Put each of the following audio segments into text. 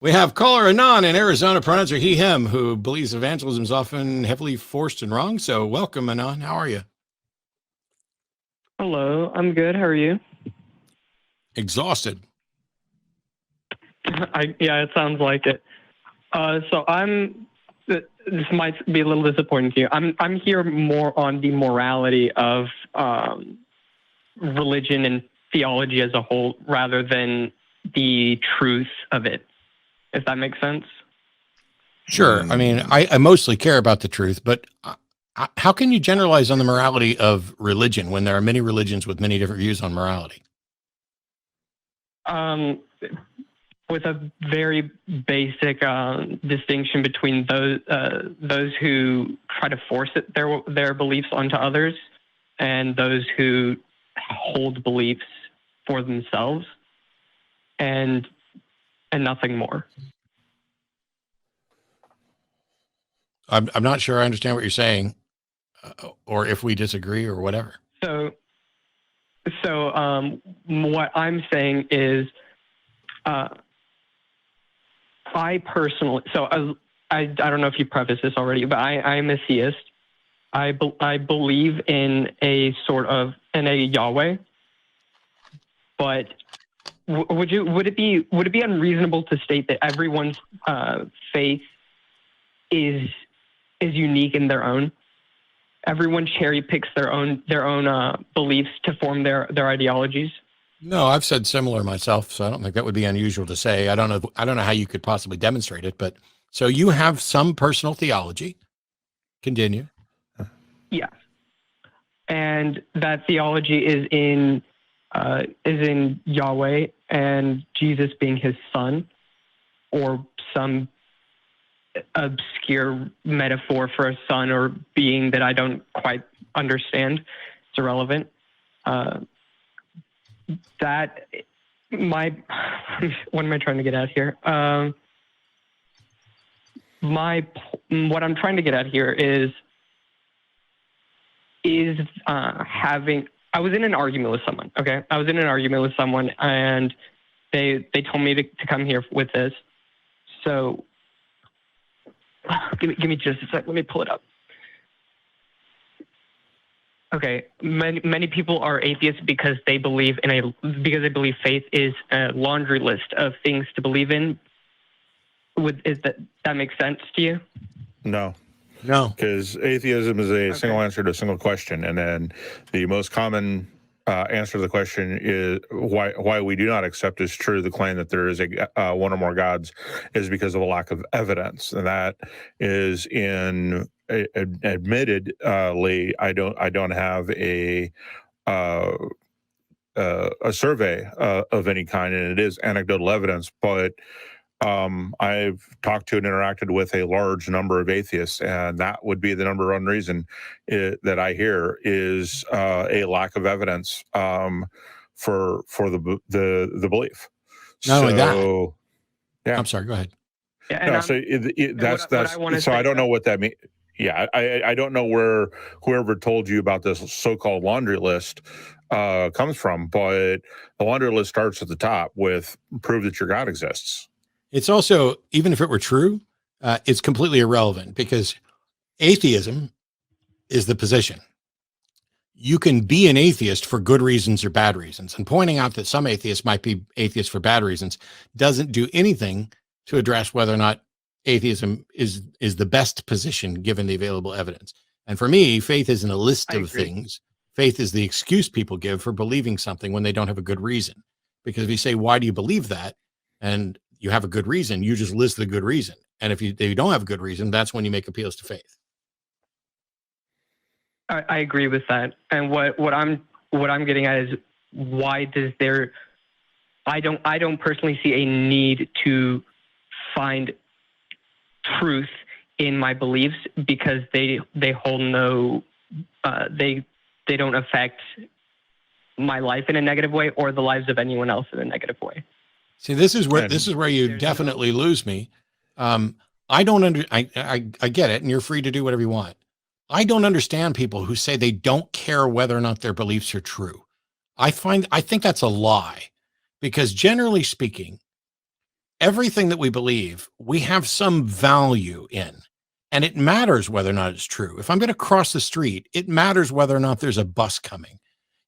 We have caller Anon in Arizona, pronouncer he, him, who believes evangelism is often heavily forced and wrong. So welcome, Anon. How are you? Hello, I'm good. How are you? Exhausted. Yeah, it sounds like it. So this might be a little disappointing to you. I'm here more on the morality of religion and theology as a whole, rather than the truth of it. If that makes sense. Sure. I mean, I mostly care about the truth, but how can you generalize on the morality of religion when there are many religions with many different views on morality? With a very basic distinction between those who try to force their beliefs onto others, and those who hold beliefs for themselves, and nothing more. I'm not sure I understand what you're saying, or if we disagree or whatever. So what I'm saying is, I personally, I don't know if you prefaced this already, but I'm a theist. I believe in a Yahweh, but would it be unreasonable to state that everyone's faith is unique in their own? Everyone cherry picks their own beliefs to form their ideologies. No, I've said similar myself, so I don't think that would be unusual to say. I don't know how you could possibly demonstrate it, but so you have some personal theology. Continue. Yeah, and that theology is in Yahweh and Jesus being his son, or some obscure metaphor for a son or being that I don't quite understand. It's irrelevant. What am I trying to get at here? What I'm trying to get at here is having. I was in an argument with someone. Okay, I was in an argument with someone, and they told me to come here with this. So give me just a sec. Let me pull it up. Okay, many people are atheists because they believe faith is a laundry list of things to believe in. That makes sense to you? No, because atheism is a single answer to a single question, and then the most common answer to the question is why we do not accept as true the claim that there is a one or more gods is because of a lack of evidence, and that is admittedly I don't have a survey of any kind, and it is anecdotal evidence, but I've talked to and interacted with a large number of atheists, and that would be the number one reason that I hear is a lack of evidence for the belief. Not only that, yeah. I'm sorry. Go ahead. Yeah, no, so I don't know what that means. Yeah, I don't know where whoever told you about this so-called laundry list comes from, but the laundry list starts at the top with prove that your God exists. It's also, even if it were true, it's completely irrelevant because atheism is the position. You can be an atheist for good reasons or bad reasons. And pointing out that some atheists might be atheists for bad reasons doesn't do anything to address whether or not atheism is the best position given the available evidence. And for me, faith isn't a list of things. Faith is the excuse people give for believing something when they don't have a good reason. Because if you say, why do you believe that? And you have a good reason, you just list the good reason. And if you don't have a good reason, that's when you make appeals to faith. I agree with that. And what I'm getting at is, why does I don't personally see a need to find truth in my beliefs, because they hold no they don't affect my life in a negative way or the lives of anyone else in a negative way. See, this is where you definitely lose me. I get it, and you're free to do whatever you want. I don't understand people who say they don't care whether or not their beliefs are true. I think that's a lie, because generally speaking, everything that we believe, we have some value in. And it matters whether or not it's true. If I'm going to cross the street, it matters whether or not there's a bus coming.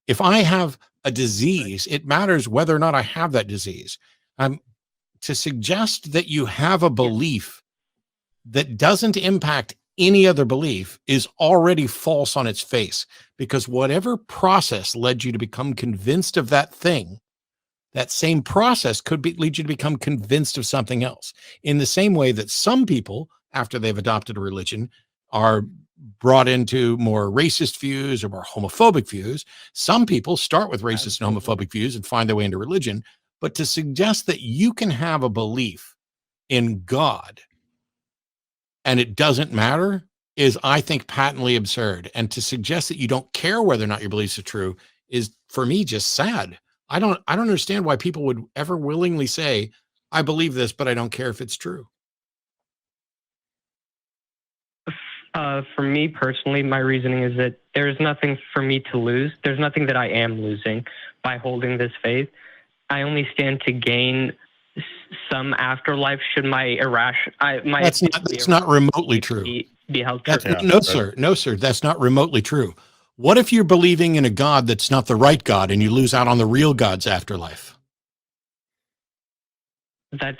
If I have a disease, it matters whether or not I have that disease. To suggest that you have a belief that doesn't impact any other belief is already false on its face, because whatever process led you to become convinced of that thing, that same process could lead you to become convinced of something else. In the same way that some people, after they've adopted a religion, are brought into more racist views or more homophobic views. Some people start with racist and homophobic views and find their way into religion. But to suggest that you can have a belief in God and it doesn't matter is, I think, patently absurd. And to suggest that you don't care whether or not your beliefs are true is, for me, just sad. I don't understand why people would ever willingly say, I believe this, but I don't care if it's true. For me personally, my reasoning is that there's nothing for me to lose. There's nothing that I am losing by holding this faith. I only stand to gain some afterlife should my That's not remotely true. Be held true. No, sir. That's not remotely true. What if you're believing in a God that's not the right God and you lose out on the real God's afterlife? Then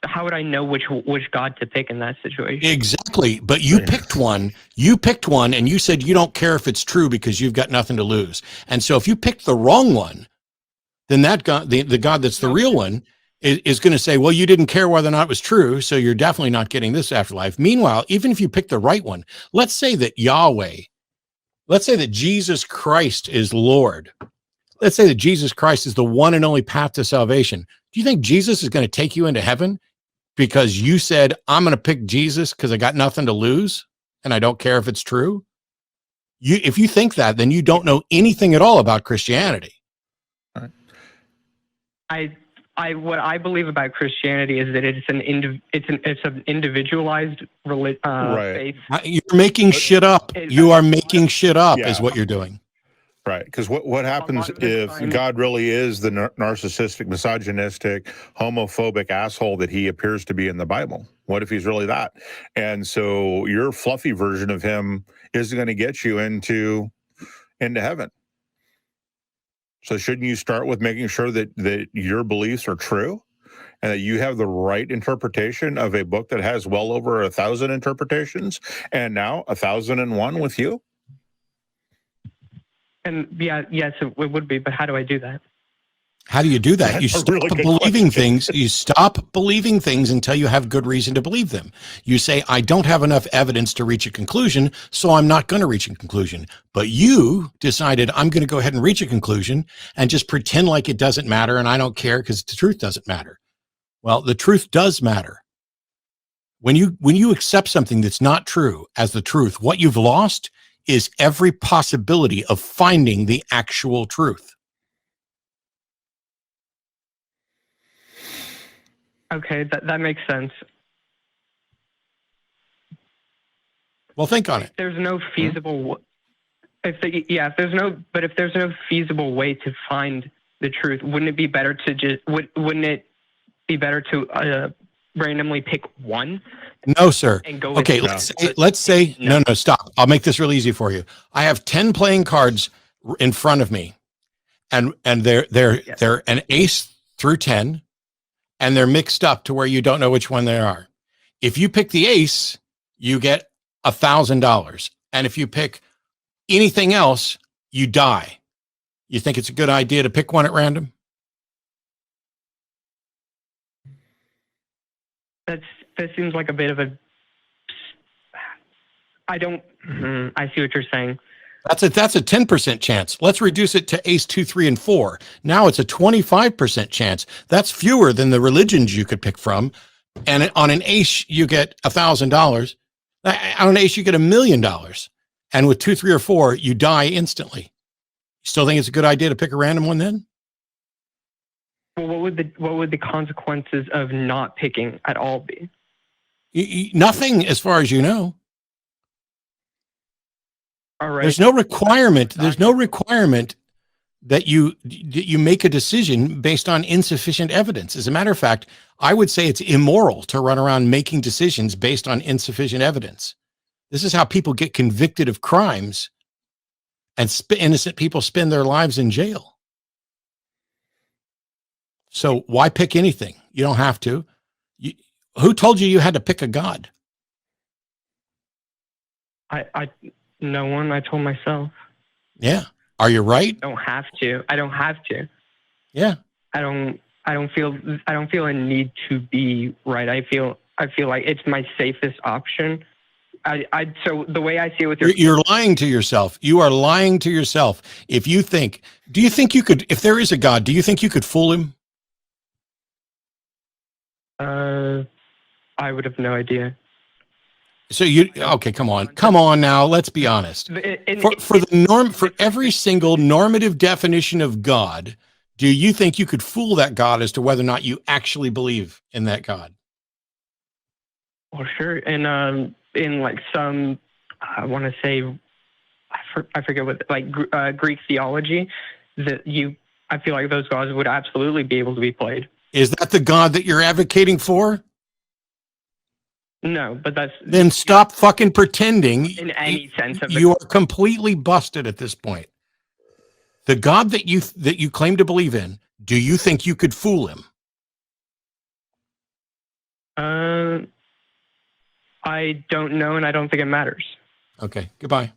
how would I know which God to pick in that situation? Exactly. But you picked one. You picked one and you said you don't care if it's true because you've got nothing to lose. And so if you picked the wrong one, then that God, the God that's the real one, is going to say, well, you didn't care whether or not it was true, so you're definitely not getting this afterlife. Meanwhile, even if you pick the right one, let's say that Jesus Christ is Lord. Let's say that Jesus Christ is the one and only path to salvation. Do you think Jesus is going to take you into heaven because you said, I'm going to pick Jesus because I got nothing to lose and I don't care if it's true? If you think that, then you don't know anything at all about Christianity. What I believe about Christianity is that it's an individualized faith. You're making shit up. You are making shit up, is what you're doing. Right, because what happens if God really is the narcissistic, misogynistic, homophobic asshole that he appears to be in the Bible? What if he's really that? And so your fluffy version of him isn't going to get you into heaven. So shouldn't you start with making sure that your beliefs are true and that you have the right interpretation of a book that has well over 1,000 interpretations and now 1,001 with you? And yes, it would be. But how do I do that? How do you do that? You stop believing things. You stop believing things until you have good reason to believe them. You say, I don't have enough evidence to reach a conclusion, so I'm not going to reach a conclusion. But you decided, I'm going to go ahead and reach a conclusion and just pretend like it doesn't matter and I don't care because the truth doesn't matter. Well, the truth does matter. When you accept something that's not true as the truth, what you've lost is every possibility of finding the actual truth. Okay, that makes sense. Well, think on it. There's no feasible. If there's no feasible way to find the truth, wouldn't it be better to randomly pick one? No, sir. And go okay, let's say no, stop. I'll make this real easy for you. I have 10 playing cards in front of me, and they're an ace through 10. And they're mixed up to where you don't know which one they are. If you pick the ace, you get $1,000. And if you pick anything else, you die. You think it's a good idea to pick one at random? That seems like a bit of a. I see what you're saying. That's a 10% chance. Let's reduce it to ace 2, 3, and 4. Now it's a 25% chance. That's fewer than the religions you could pick from. And on an ace, you get $1,000. On an ace, you get $1 million. And with 2, 3, or 4, you die instantly. You still think it's a good idea to pick a random one then? Well, what would the consequences of not picking at all be? Nothing, as far as you know. All right. There's no requirement. There's no requirement that you make a decision based on insufficient evidence. As a matter of fact, I would say it's immoral to run around making decisions based on insufficient evidence. This is how people get convicted of crimes, and innocent people spend their lives in jail. So why pick anything? You don't have to. Who told you had to pick a God? No one. I told myself. Yeah. Are you right? I don't have to. Yeah. I don't feel a need to be right. I feel like it's my safest option. So the way I see it with you're lying to yourself. You are lying to yourself. If you think, do you think you could, if there is a God, do you think you could fool him? I would have no idea. So okay, come on now. Let's be honest. For every single normative definition of God, do you think you could fool that God as to whether or not you actually believe in that God? Well, sure. And in like some, I want to say, I forget what, like Greek theology, I feel like those gods would absolutely be able to be played. Is that the God that you're advocating for? No, but then stop fucking pretending. In any sense of you are completely busted at this point. The God that you claim to believe in, do you think you could fool him? I don't know, and I don't think it matters. Okay, goodbye.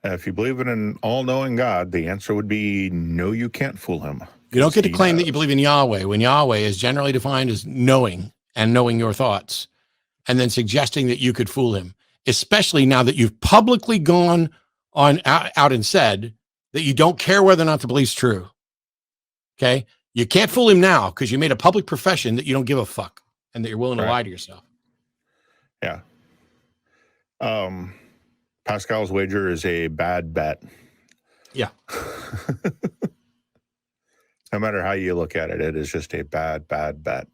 If you believe in an all-knowing God, the answer would be no, you can't fool him. You don't get to claim that you believe in Yahweh when Yahweh is generally defined as knowing and knowing your thoughts, and then suggesting that you could fool him, especially now that you've publicly gone on out and said that you don't care whether or not the belief's true. Okay? You can't fool him now because you made a public profession that you don't give a fuck and that you're willing to lie to yourself. Yeah. Pascal's wager is a bad bet. Yeah. No matter how you look at it, it is just a bad bet.